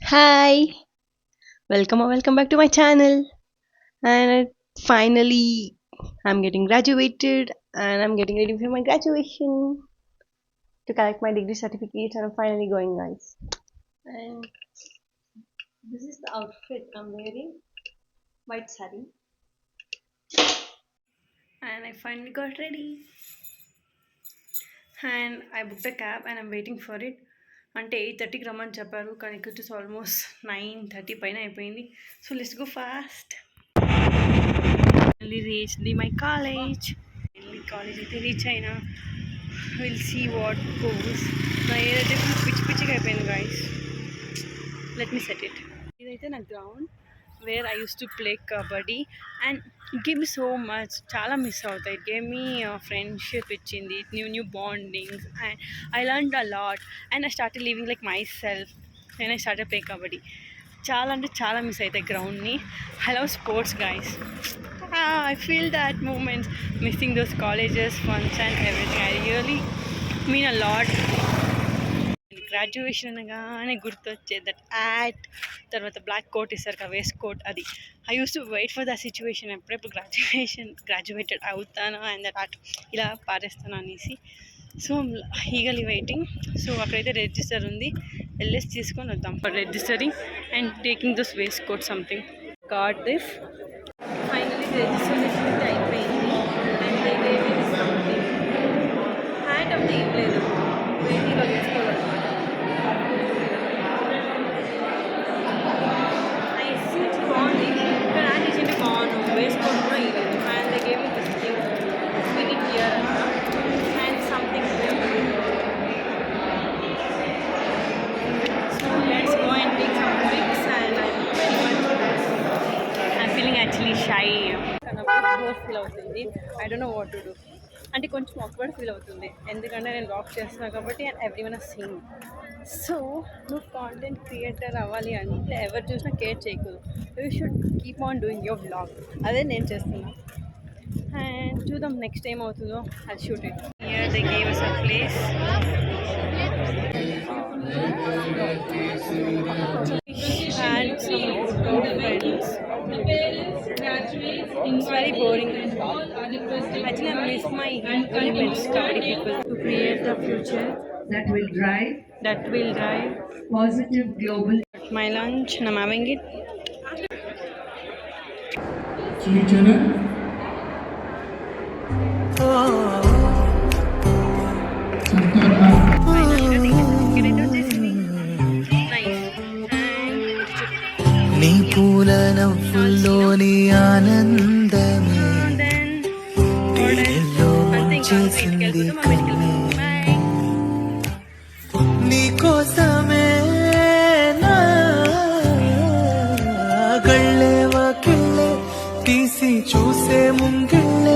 Hi, welcome or welcome back to my channel. And finally, I'm getting graduated and I'm getting ready for my graduation to collect my degree certificate. And I'm finally going, guys. And this is the outfit I'm wearing, white sari. And I finally got ready. And I booked a cab and I'm waiting for it. అంటే 8:30కి రమ్మని చెప్పారు కానీ ఇక్కడ వచ్చేసి almost 9:30 పైన అయిపోయింది. So let's go fast. Finally reached my college. Finally college అయితే reach అయినా. Will see what goes. నా ఏదైతే పిచ్చి పిచ్చిగా అయిపోయింది guys. Let me set it. ఇదైతే నా ground where I use to play kabaddi and it gave me so much. చాలా మిస్ అవుతాయి. ఇట్ గేమ్ మీ ఫ్రెండ్షిప్ ఇచ్చింది, new bondings and I learn a lot and I started living like myself and I started play kabaddi. చాలా అంటే చాలా miss అవుతాయి గ్రౌండ్ని. I love sports guys. I feel that moments, missing those colleges, funds and everything. I really mean a lot. Graduation అనగానే గుర్తొచ్చేది that hat తర్వాత black coat ఇస్తారు కదా, వేస్ట్ కోట్. అది I use to wait for the situation ఎప్పుడెప్పుడు graduated అవుతాను and that hat ఇలా పారేస్తాను అనేసి. So eagerly waiting. సో అక్కడైతే రిజిస్టర్ ఉంది, వెళ్ళేసి తీసుకొని వద్దాం for registering and taking this waistcoat something. Got this. Finally registration అయితే అయిపోయింది అండ్ సంథింగ్ హ్యాండ్ అంటే ఏం లేదు, వేడిగా వేసుకోవాలన్నమాట. సీట్స్ బాగుంది కానీ హ్యాండ్ ఇచ్చింటే బాగుండు, వేసుకోవడం కూడా ఇవ్వలేదు. And they game this thing spin year అంట and something. So let's go and take some pics and I'm feeling actually shy. Awkward feel అవుతుంది. I don't know what to do. అంటే కొంచెం ఆక్వర్డ్ ఫీల్ అవుతుంది ఎందుకంటే నేను walk చేస్తున్నాను కాబట్టి and everyone are seeing. So నువ్వు కాంటెంట్ క్రియేటర్ అవ్వాలి అంటే ఎవరు చూసినా కేర్ చేయకూడదు. You should keep on doing your vlog. అదే నేను చేస్తున్నా అండ్ చూద్దాం నెక్స్ట్ ఏం అవుతుందో. అది shoot it. Here they gave us a place. And some friends. It's very boring. Actually, I miss my elements, comedy people, to create the future that will drive positive global. My lunch, and I'm having it. నీ పూల నవ్వుల్లోని ఆనందమే నీలో చేసింది నీ కోసమే నా గళ్ళే వాకిళ్ళే తీసి చూసే ముంగిళ్ళ